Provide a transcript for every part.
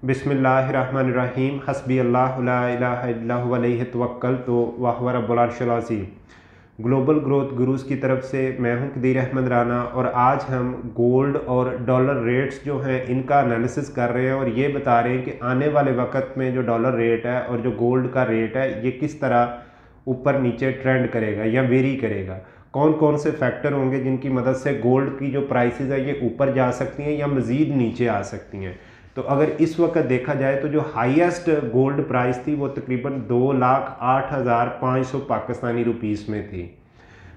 बिस्मिल्लाहिर्रहमानिर्रहीम हस्बी अल्लाहु ला इलाहा इल्ला हुवा अलैहि तवक्कलतु व हुवा रब्बुल अर्शिल अज़ीम। ग्लोबल ग्रोथ गुरुज़ की तरफ से मैं हूं कदीर अहमद राना और आज हम गोल्ड और डॉलर रेट्स जो हैं इनका एनालिसिस कर रहे हैं और ये बता रहे हैं कि आने वाले वक्त में जो डॉलर रेट है और जो गोल्ड का रेट है ये किस तरह ऊपर नीचे ट्रेंड करेगा या वेरी करेगा। कौन कौन से फैक्टर होंगे जिनकी मदद से गोल्ड की जो प्राइसेस है ये ऊपर जा सकती हैं या मज़ीद नीचे आ सकती हैं। तो अगर इस वक्त देखा जाए तो जो हाईएस्ट गोल्ड प्राइस थी वो तकरीबन 2,08,500 पाकिस्तानी रुपीस में थी।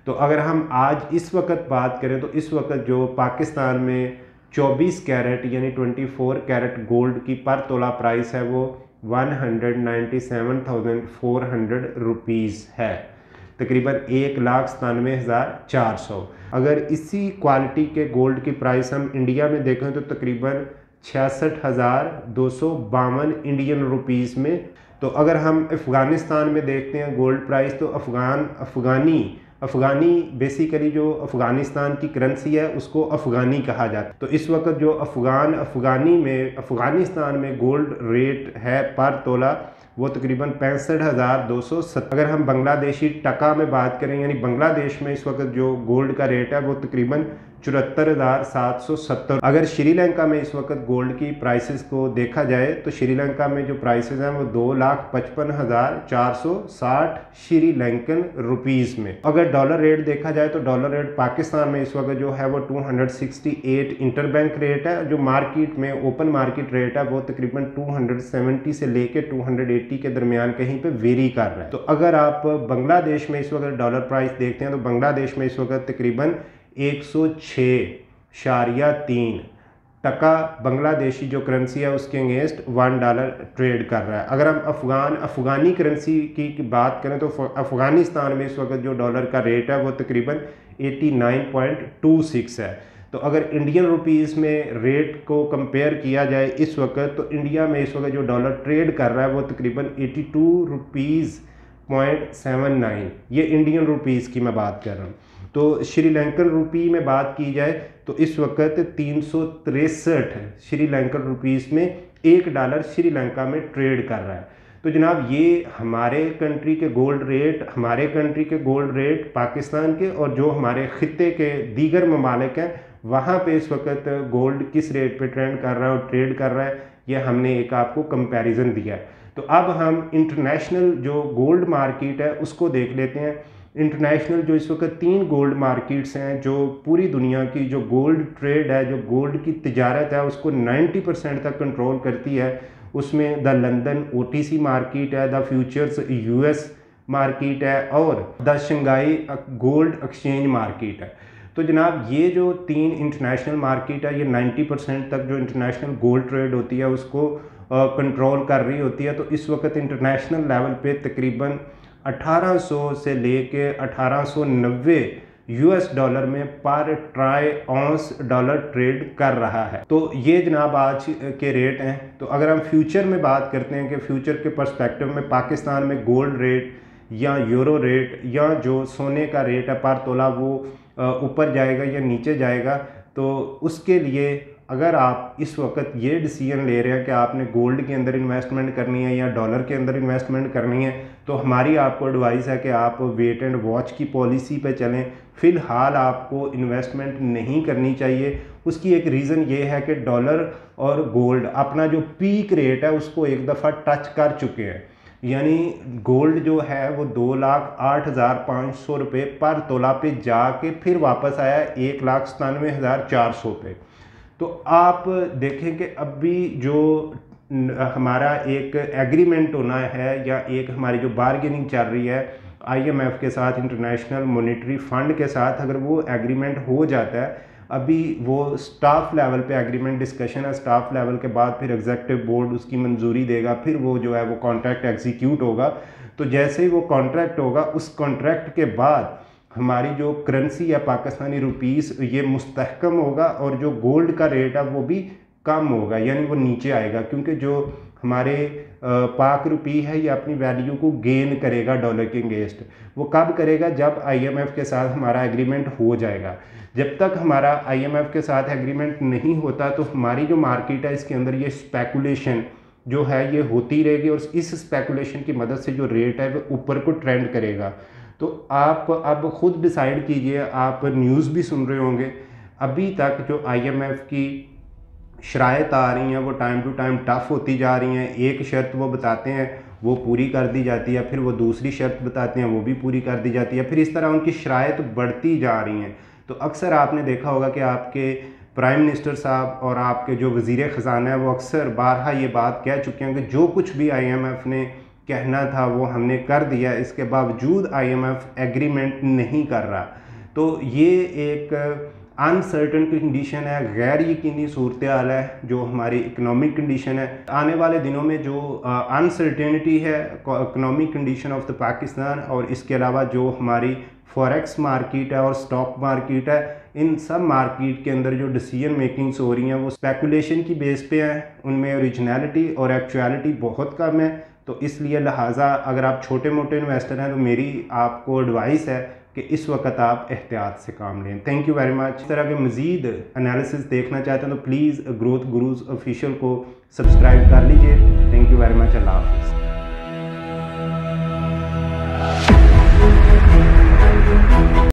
तो अगर हम आज इस वक्त बात करें तो इस वक्त जो पाकिस्तान में 24 कैरेट यानी 24 कैरेट गोल्ड की पर तोला प्राइस है वो 197,400 रुपीज़ है, तकरीबन 1,97,400। अगर इसी क्वालिटी के गोल्ड की प्राइस हम इंडिया में देखें तो तकरीबन 66,252 इंडियन रुपीज़ में। तो अगर हम अफ़गानिस्तान में देखते हैं गोल्ड प्राइस तो अफ़गानी बेसिकली जो अफ़गानिस्तान की करेंसी है उसको अफ़गानी कहा जाता है। तो इस वक्त जो अफ़गानिस्तान में गोल्ड रेट है पर तोला वो तकरीबन 65,270। अगर हम बांग्लादेशी टका में बात करें यानी बांग्लादेश में इस वक्त जो गोल्ड का रेट है वो तकरीबन 74,770। अगर श्रीलंका में इस वक्त गोल्ड की प्राइसेस को देखा जाए तो श्रीलंका में जो प्राइसेस हैं वो 2,55,460 श्रीलंकन रुपीज़ में। अगर डॉलर रेट देखा जाए तो डॉलर रेट पाकिस्तान में इस वक्त जो है वो 268 इंटरबैंक रेट है। जो मार्केट में ओपन मार्केट रेट है वो तकरीबन 270 से लेके 280 के दरमियान कहीं पे वेरी कर रहा है। तो अगर आप बांग्लादेश में इस वक्त डॉलर प्राइस देखते हैं तो बांग्लादेश में इस वक्त तकरीबन 106.3 टका बांग्लादेशी जो करेंसी है उसके अगेंस्ट $1 ट्रेड कर रहा है। अगर हम अफ़गानी करेंसी की बात करें तो अफ़गानिस्तान में इस वक्त जो डॉलर का रेट है वो तकरीबन 89.26 है। तो अगर इंडियन रुपीज़ में रेट को कंपेयर किया जाए इस वक्त तो इंडिया में इस वक्त जो डॉलर ट्रेड कर रहा है वो तकरीबन 82 रुपीज़ 0.79, ये इंडियन रुपीज़ की मैं बात कर रहा हूँ। तो श्रीलंकन रुपी में बात की जाए तो इस वक्त 363 श्रीलंकन रुपीज़ में $1 श्रीलंका में ट्रेड कर रहा है। तो जनाब ये हमारे कंट्री के गोल्ड रेट पाकिस्तान के और जो हमारे ख़ित्ते के दीगर ममालिक हैं वहाँ पे इस वक्त गोल्ड किस रेट पे ट्रेंड कर रहा है और ट्रेड कर रहा है, यह हमने एक आपको कंपैरिजन दिया है। तो अब हम इंटरनेशनल जो गोल्ड मार्केट है उसको देख लेते हैं। इंटरनेशनल जो इस वक्त 3 गोल्ड मार्केट्स हैं जो पूरी दुनिया की जो गोल्ड ट्रेड है, जो गोल्ड की तिजारत है उसको 90% तक कंट्रोल करती है। उसमें द लंदन OTC मार्केट है, द फ्यूचर्स US मार्केट है और the Shanghai gold exchange market है। तो जनाब ये जो 3 इंटरनेशनल मार्केट है ये 90% तक जो इंटरनेशनल गोल्ड ट्रेड होती है उसको कंट्रोल कर रही होती है। तो इस वक्त इंटरनेशनल लेवल पे तकरीबन 1800 से लेके 1890 $US में पर ट्राई ऑन्स डॉलर ट्रेड कर रहा है। तो ये जनाब आज के रेट हैं। तो अगर हम फ्यूचर में बात करते हैं कि फ्यूचर के पर्सपेक्टिव में पाकिस्तान में गोल्ड रेट या यूरो रेट या जो सोने का रेट है पर तोला वो ऊपर जाएगा या नीचे जाएगा, तो उसके लिए अगर आप इस वक्त ये डिसीजन ले रहे हैं कि आपने गोल्ड के अंदर इन्वेस्टमेंट करनी है या डॉलर के अंदर इन्वेस्टमेंट करनी है तो हमारी आपको एडवाइस है कि आप वेट एंड वॉच की पॉलिसी पे चलें। फ़िलहाल आपको इन्वेस्टमेंट नहीं करनी चाहिए। उसकी एक रीज़न ये है कि डॉलर और गोल्ड अपना जो पीक रेट है उसको एक दफ़ा टच कर चुके हैं। यानी गोल्ड जो है वो 2,08,500 रुपये पर तोला पे जाके फिर वापस आया 1,97,400 पे। तो आप देखें कि अभी जो हमारा एक एग्रीमेंट होना है या एक हमारी जो बारगेनिंग चल रही है IMF के साथ, इंटरनेशनल मॉनेटरी फंड के साथ, अगर वो एग्रीमेंट हो जाता है, अभी वो स्टाफ लेवल पे एग्रीमेंट डिस्कशन है, स्टाफ लेवल के बाद फिर एग्जीक्यूटिव बोर्ड उसकी मंजूरी देगा, फिर वो जो है वो कॉन्ट्रैक्ट एग्जीक्यूट होगा। तो जैसे ही वो कॉन्ट्रैक्ट होगा उस कॉन्ट्रैक्ट के बाद हमारी जो करेंसी है पाकिस्तानी रुपीस ये मुस्तहकम होगा और जो गोल्ड का रेट है वो भी कम होगा, यानी वो नीचे आएगा, क्योंकि जो हमारे पाक रुपी है ये अपनी वैल्यू को गेन करेगा डॉलर के अगेंस्ट। वो कब करेगा? जब IMF के साथ हमारा एग्रीमेंट हो जाएगा। जब तक हमारा IMF के साथ एग्रीमेंट नहीं होता तो हमारी जो मार्केट है इसके अंदर ये स्पेकुलेशन जो है ये होती रहेगी और इस स्पेकुलेशन की मदद से जो रेट है वो ऊपर को ट्रेंड करेगा। तो आप अब खुद डिसाइड कीजिए। आप न्यूज़ भी सुन रहे होंगे, अभी तक जो IMF की शराइत आ रही हैं वो टाइम टू टाइम टफ़ होती जा रही हैं। एक शर्त वो बताते हैं वो पूरी कर दी जाती है, फिर वो दूसरी शर्त बताते हैं वो भी पूरी कर दी जाती है, फिर इस तरह उनकी शराइत बढ़ती जा रही हैं। तो अक्सर आपने देखा होगा कि आपके प्राइम मिनिस्टर साहब और आपके जो वज़ीर ख़जाना है वो अक्सर बारहा ये बात कह चुके हैं कि जो कुछ भी IMF ने कहना था वो हमने कर दिया, इसके बावजूद IMF एग्रीमेंट नहीं कर रहा। तो ये एक अनसर्टन कंडीशन है, गैर यकीनी सूरत हाल है जो हमारी इकनॉमिक कंडीशन है। आने वाले दिनों में जो अनसर्टेनिटी है economic condition of the Pakistan और इसके अलावा जो हमारी फॉरेक्स मार्केट है और स्टॉक मार्केट है, इन सब मार्केट के अंदर जो डिसीजन मेकिंग्स हो रही हैं वो स्पेकुलेशन की बेस पे हैं, उनमें ओरिजिनलिटी और एक्चुअलिटी बहुत कम है। तो इसलिए लिहाजा अगर आप छोटे मोटे इन्वेस्टर हैं तो मेरी आपको एडवाइस है कि इस वक्त आप एहतियात से काम लें। Thank you very much. इस तरह के मज़ीद एनालिसिस देखना चाहते हैं तो प्लीज़ ग्रोथ गुरुज ऑफिशियल को सब्सक्राइब कर लीजिए। Thank you very much. अल्लाह हाफ़िज़।